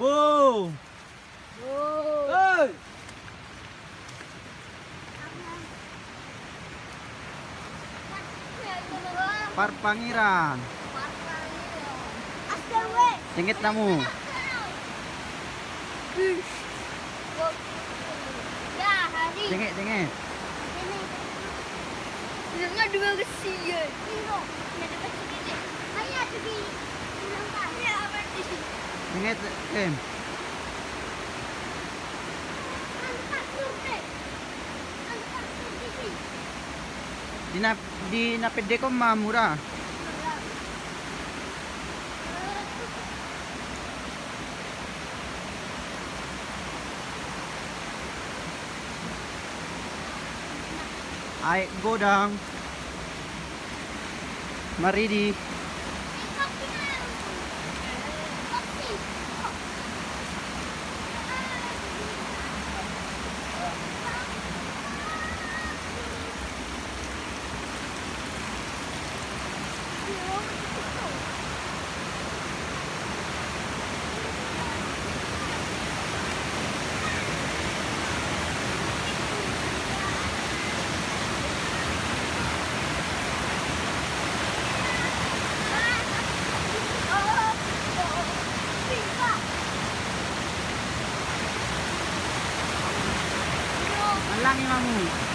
Boom. Oh. Hey. Parpangiran. Singit namu. Ya, hari. Singit. Dengar dua kesian. Ayah pergi. Ya, apa di sini? Singit, Kim. Di napede ko murah. Ay, go down. Mari di. Malang imamu.